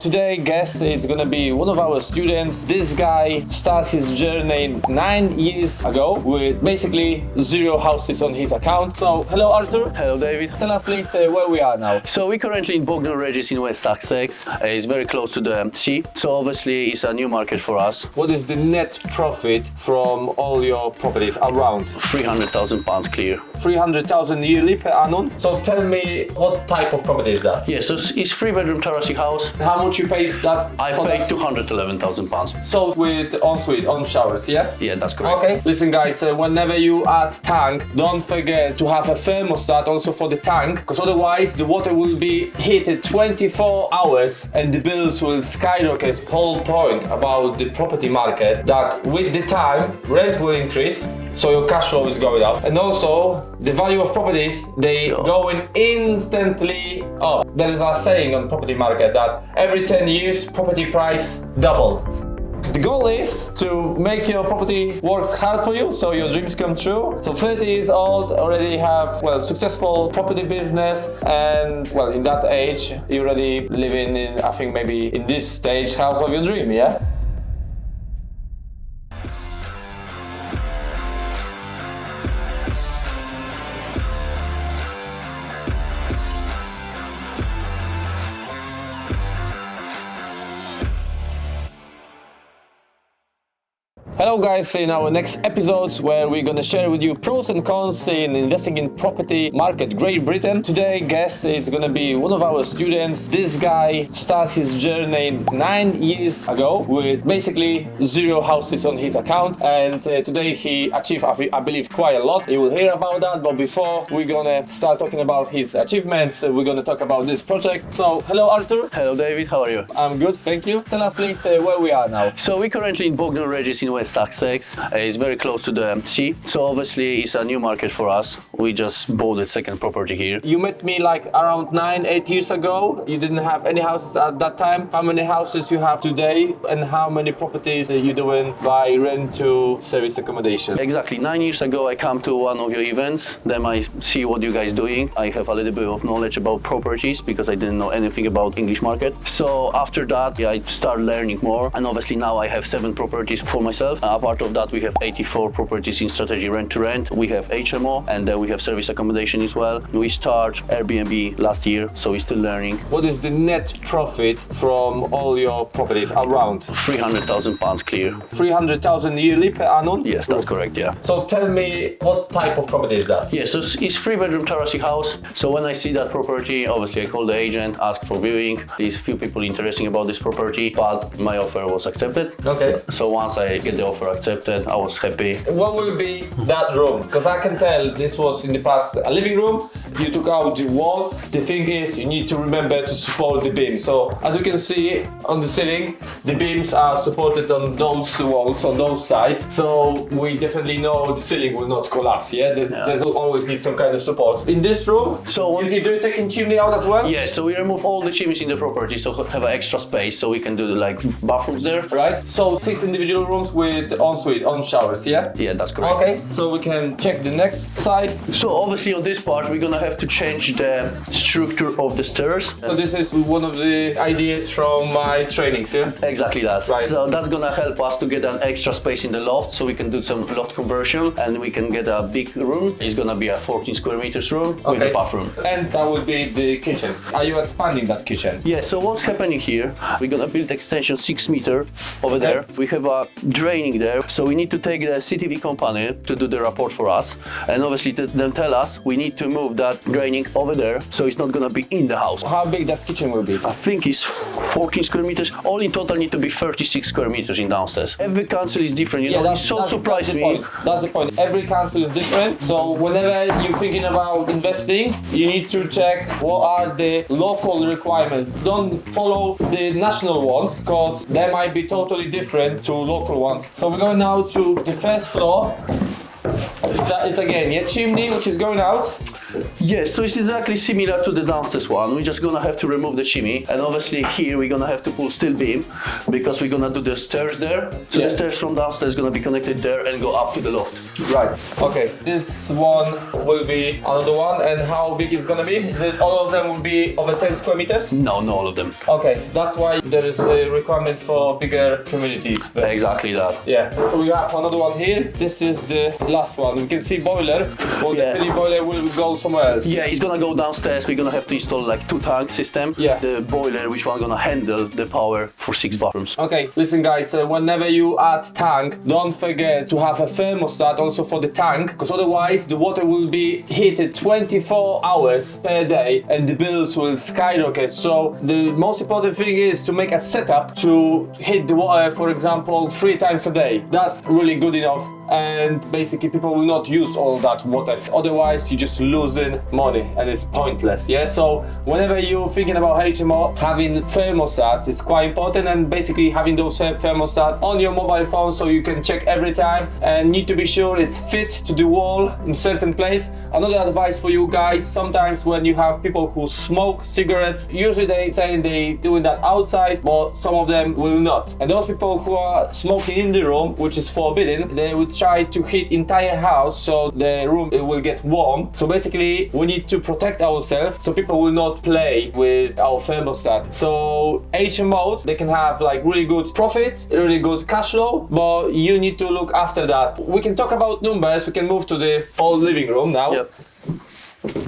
Today, guest is gonna be one of our students. This guy started his journey 9 years ago with basically 0 houses on his account. So, hello Arthur. Hello David. Tell us please where we are now. So we're currently in Bognor Regis in West Sussex. It's very close to the sea, so obviously it's a new market for us. What is the net profit from all your properties around? £300,000 clear. 300,000 yearly per annum. So tell me, what type of property is that? Yeah, so it's 3-bedroom terracing house. How much you pay for that? I paid £211,000. So with ensuite, on showers, yeah? Yeah, that's correct. Okay. Listen guys, whenever you add tank, don't forget to have a thermostat also for the tank, because otherwise the water will be heated 24 hours and the bills will skyrocket. Whole point about the property market that with the time rent will increase, so your cash flow is going up, and also the value of properties, they going instantly up. There is a saying on property market that every 10 years property price double. The goal is to make your property works hard for you, so your dreams come true. So 30 years old, already have, well, successful property business, and well, in that age, you're already living in, I think maybe in this stage, house of your dream, yeah? Hello guys, in our next episodes where we're gonna share with you pros and cons in investing in property market Great Britain. Today guest is gonna be one of our students. This guy started his journey 9 years ago with basically 0 houses on his account, and today he achieved, I believe, quite a lot. You will hear about that, but before we're gonna start talking about his achievements, we're gonna talk about this project. So hello Arthur. Hello David, how are you? I'm good, thank you. Tell us please where we are now. So we're currently in Bognor Regis in West Sussex. It's very close to the sea, so obviously it's a new market for us. We just bought the second property here. You met me like around 9-8 years ago. You didn't have any houses at that time. How many houses you have today, and how many properties are you doing by rent to service accommodation? Exactly, 9 years ago I come to one of your events, then I see what you guys doing. I have a little bit of knowledge about properties because I didn't know anything about English market. So after that, I start learning more, and obviously now I have 7 properties for myself. Apart of that, we have 84 properties in strategy rent to rent. We have HMO, and then we have service accommodation as well. We start Airbnb last year, so we're still learning. What is the net profit from all your properties around? £300,000 clear. 300,000 yearly per annum? Yes, that's correct, yeah. So tell me, what type of property is that? Yeah, so it's 3-bedroom terracing house. So when I see that property, obviously I call the agent, ask for viewing. There's few people interested about this property, but my offer was accepted. Okay. So once I get the offer accepted, I was happy. What will be that room? Because I can tell this was in the past a living room. You took out the wall. The thing is, you need to remember to support the beams. So as you can see on the ceiling, the beams are supported on those walls, on those sides. So we definitely know the ceiling will not collapse. Yeah, there's always need some kind of support. In this room, So you do taking chimney out as well? yeah, so we remove all the chimneys in the property, so have an extra space, so we can do like bathrooms there. Right. So 6 individual rooms with ensuite, on showers. Yeah. Yeah, that's correct. Okay. So we can check the next side. So obviously on this part, we're gonna have to change the structure of the stairs. So this is one of the ideas from my trainings, yeah? Exactly that. Right. So that's gonna help us to get an extra space in the loft, so we can do some loft conversion, and we can get a big room. It's gonna be a 14 square meters room with a bathroom. And that would be the kitchen. Are you expanding that kitchen? Yeah, so what's happening here, we're gonna build extension 6 meter over there. We have a draining there, so we need to take the CTV company to do the report for us, and obviously then tell us we need to move that draining over there, so it's not gonna be in the house. How big that kitchen will be? I think it's 14 square meters. All in total need to be 36 square meters in downstairs. Every council is different, you know, it so surprised me. That's the point. Every council is different. So whenever you're thinking about investing, you need to check what are the local requirements. Don't follow the national ones, because they might be totally different to local ones. So we're going now to the first floor. It's again, yeah, chimney, which is going out. Yes, so it's exactly similar to the downstairs one. We're just gonna have to remove the chimney, and obviously here we're gonna have to pull steel beam because we're gonna do the stairs there. So the stairs from downstairs gonna be connected there and go up to the loft. Right. Okay. This one will be another one, and how big is gonna be? Is it all of them will be over 10 square meters? No, not all of them. Okay. That's why there is a requirement for bigger communities. But Exactly that. yeah. So we have another one here. This is the last one. We can see boiler. Well, Yeah. the mini boiler will go somewhere else. Yeah, it's gonna go downstairs. We're gonna have to install like 2-tank system. Yeah. The boiler, which one gonna handle the power for 6 bathrooms. Okay, listen guys, whenever you add tank, don't forget to have a thermostat also for the tank, because otherwise the water will be heated 24 hours per day and the bills will skyrocket. So the most important thing is to make a setup to heat the water, for example, 3 times a day. That's really good enough, and basically people will not use all that water. Otherwise you're just losing money and it's pointless. Yeah, so whenever you're thinking about HMO, having thermostats is quite important, and basically having those thermostats on your mobile phone so you can check every time, and need to be sure it's fit to the wall in certain place. Another advice for you guys, sometimes when you have people who smoke cigarettes, usually they say they doing that outside, but some of them will not. And those people who are smoking in the room, which is forbidden, they would try to heat entire house so the room will get warm. So basically we need to protect ourselves so people will not play with our thermostat. So HMOs, they can have like really good profit, really good cash flow, but you need to look after that. We can talk about numbers. We can move to the old living room now. Yep.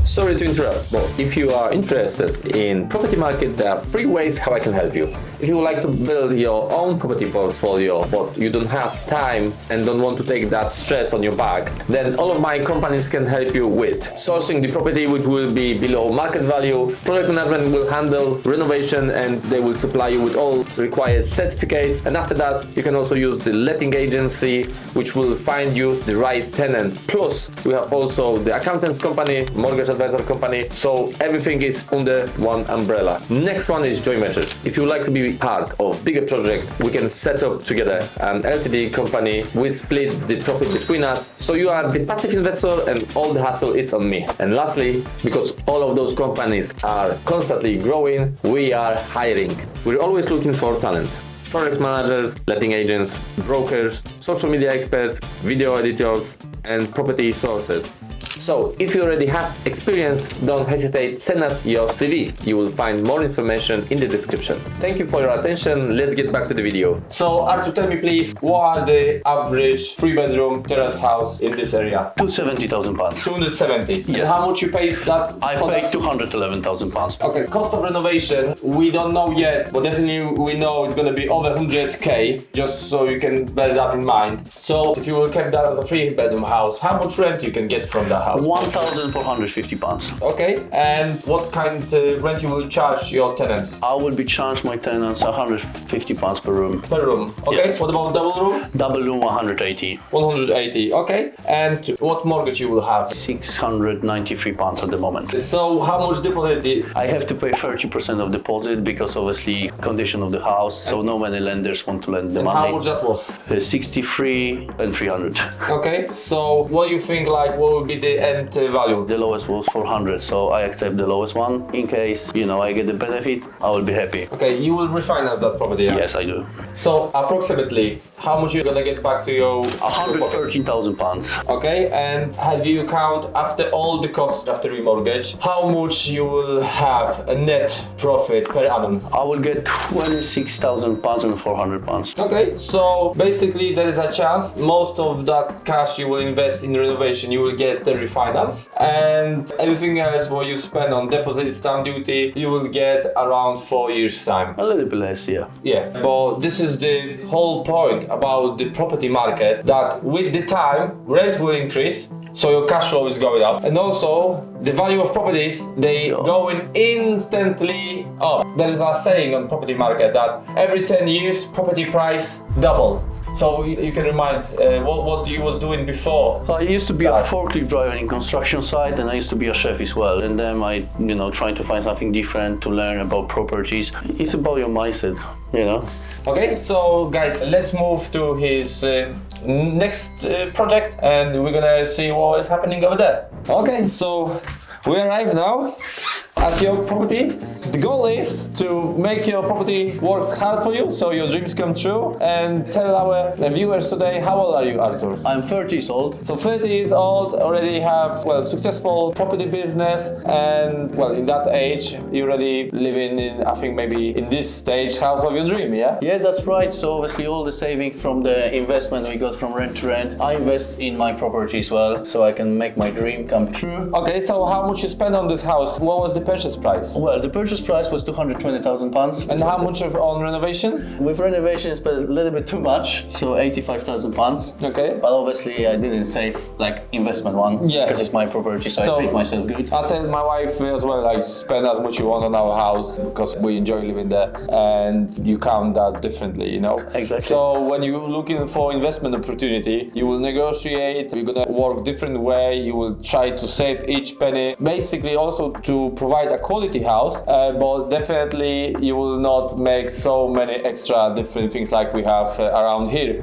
Sorry to interrupt, but if you are interested in property market, there are 3 ways how I can help you. If you would like to build your own property portfolio, but you don't have time and don't want to take that stress on your back, then all of my companies can help you with sourcing the property, which will be below market value. Project management will handle renovation and they will supply you with all required certificates. And after that, you can also use the letting agency, which will find you the right tenant. Plus, we have also the accountants company, mortgage advisor company, so everything is under one umbrella. Next one is joint ventures. If you would like to be part of bigger project, we can set up together an LTD company. We split the profit between us, so you are the passive investor and all the hassle is on me. And lastly, because all of those companies are constantly growing, we are hiring. We're always looking for talent. Project managers, letting agents, brokers, social media experts, video editors, and property sources. So if you already have experience, don't hesitate, send us your CV. You will find more information in the description. Thank you for your attention. Let's get back to the video. So Artur, tell me please, what are the average 3-bedroom terrace house in this area? £270,000. 270. Yes. And how much you pay for that? I for paid that? £211,000. Okay, cost of renovation, we don't know yet, but definitely we know it's gonna be over 100k, just so you can bear that in mind. So if you will keep that as a 3-bedroom house, how much rent you can get from that house? £1,450. Okay, and what kind of rent you will charge your tenants? I will be charged my tenants £150 per room. Per room. Okay, Yeah. what about double room? Double room 180. 180, okay. And what mortgage you will have? £693 at the moment. So how much deposit? I have to pay 30% of deposit because obviously condition of the house, so no many lenders want to lend the And money. how much that was? 63 and 300. Okay, so what do you think, like, what would be the end value? The lowest was 400, so I accept the lowest one. In case, I get the benefit, I will be happy. Okay, you will refinance that property, yeah? Yes, I do. So approximately, how much you're gonna get back to your £113,000. Okay, and have you count after all the costs after remortgage, how much you will have a net profit per annum? I will get £26,000 and £400. Okay, so basically there is a chance most of that cash you will invest in renovation, you will get the refinance, and everything else what you spend on deposit, stamp duty, you will get around 4 years time. A little bit less, yeah. Yeah, but this is the whole point about the property market, that with the time rent will increase, so your cash flow is going up, and also the value of properties, they going instantly up. There is a saying on property market that every 10 years property price double. So you can remind what you was doing before. I used to be a forklift driver in construction site, and I used to be a chef as well. And then I, trying to find something different to learn about properties. It's about your mindset, Okay, so guys, let's move to his next project, and we're gonna see what is happening over there. Okay, so We arrive now at your property. The goal is to make your property work hard for you, so your dreams come true. And tell our viewers today, how old are you, Artur? I'm 30 years old. So 30 years old, already have, well, successful property business, and, well, in that age, you already living in, I think, maybe in this stage, house of your dream, yeah? Yeah, that's right. So obviously all the saving from the investment we got from rent to rent, I invest in my property as well, so I can make my dream come true. Okay, so how much you spend on this house? What was the purchase price? Well, the purchase price was £220,000. And how much of on renovation? With renovation, I spent a little bit too much, so £85,000. Okay. But obviously, I didn't save like investment one, Yeah. because it's my property, so I treat myself good. I tell my wife as well, like, spend as much you want on our house because we enjoy living there, and you count that differently, you know. Exactly. So when you're looking for investment opportunity, you will negotiate. You're gonna work different way. You will try to save each penny. Basically, also to provide a quality house, but definitely you will not make so many extra different things like we have around here.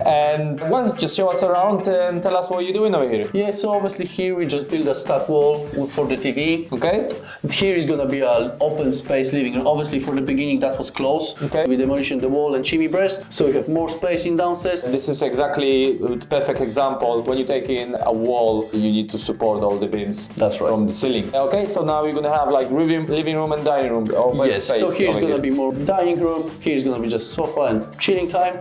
And well, just show us around and tell us what you're doing over here. Yeah, so obviously here we just build a stack wall for the TV. Okay. Here is gonna be an open space living room. Obviously for the beginning that was closed. Okay. We demolished the wall and chimney breast, so we have more space in downstairs. This is exactly the perfect example. When you take in a wall, you need to support all the beams. That's right. From the ceiling. Okay, so now we're gonna have like living room and dining room. Open Yes, space so here's over gonna here. be more dining room. Here's gonna be just sofa and chilling time.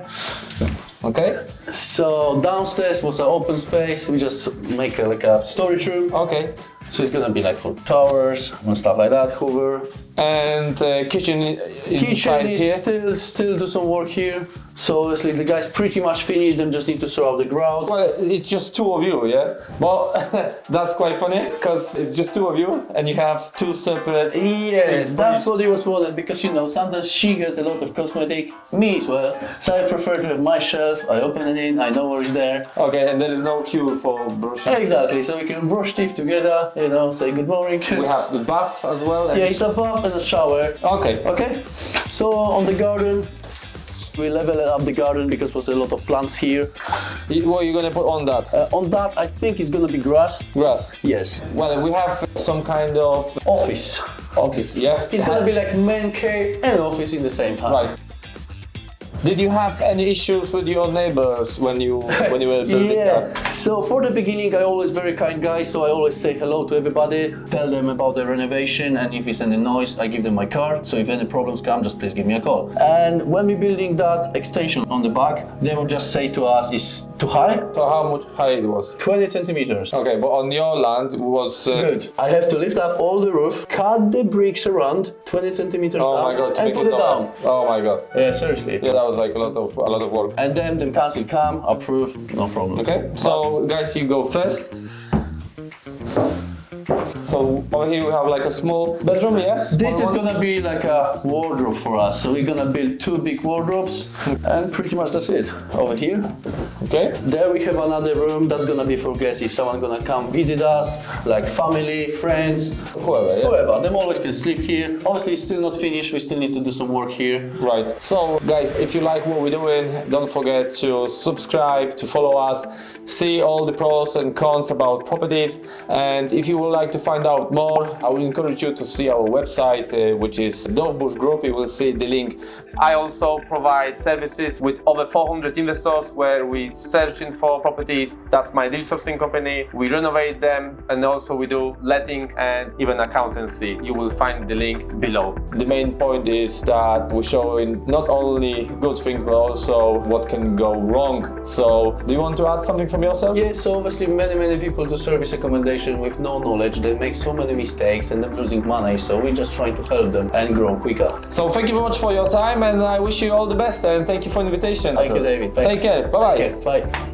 Okay. So downstairs was an open space. We just make like a storage room. Okay. So it's gonna be like for towers and stuff like that. Hoover. And kitchen Kitchen inside is here. still do some work here. So obviously the guys pretty much finished. Them just need to sort out the ground. Well, it's just two of you, yeah? But that's quite funny because it's just two of you and you have two separate. Yes, that's what he was wanted, because you know sometimes she get a lot of cosmetic, me as well. So I prefer to have my shelf. I open it in. I know what is there. Okay, and there is no queue for brushing. Exactly. So we can brush teeth together. You know, say good morning. We have the bath as well. And Yeah, it's a bath and a shower. Okay. Okay. So on the garden, we level up the garden because there's a lot of plants here. What are you gonna put on that? On that, I think it's gonna be grass. Grass. Yes. Well, we have some kind of Office. office, yeah? It's gonna be like man cave and office in the same time. Right. Did you have any issues with your neighbors when you were building Yeah. that? So for the beginning, I always very kind guy. So I always say hello to everybody, tell them about the renovation, and if it's any noise, I give them my card. So if any problems come, just please give me a call. And when we're building that extension on the back, they will just say to us, "It's too high." So how much high it was? 20 centimeters. Okay, but on your land it was... Good. I have to lift up all the roof, cut the bricks around 20 centimeters Oh down, my god, to and make put it it down. Oh my god. Yeah, seriously. Yeah, that was like a lot of work. And then the council come, approve, no problem. Okay, so guys, you go first. So over here we have like a small bedroom, yeah? This is Small one. gonna be like a wardrobe for us. So we're gonna build two big wardrobes, and pretty much that's it. Over here. Okay. There we have another room that's gonna be for guests. If someone gonna come visit us, like family, friends, Whoever, yeah? whoever, them always can sleep here. Obviously it's still not finished, we still need to do some work here. Right. So guys, if you like what we're doing, don't forget to subscribe, to follow us, see all the pros and cons about properties. And if you would like to find out more, I will encourage you to see our website, which is Dovbush Group. You will see the link. I also provide services with over 400 investors where we searching for properties. That's my deal sourcing company. We renovate them, and also we do letting and even accountancy. You will find the link below. The main point is that we're showing not only good things but also what can go wrong. So do you want to add something from yourself? Yes, so obviously many people do service accommodation with no knowledge. They make so many mistakes and they're losing money. So we're just trying to help them and grow quicker. So thank you very much for your time, and I wish you all the best, and thank you for the invitation. Thank you, David. Thanks. Take care. Bye-bye. Okay, bye.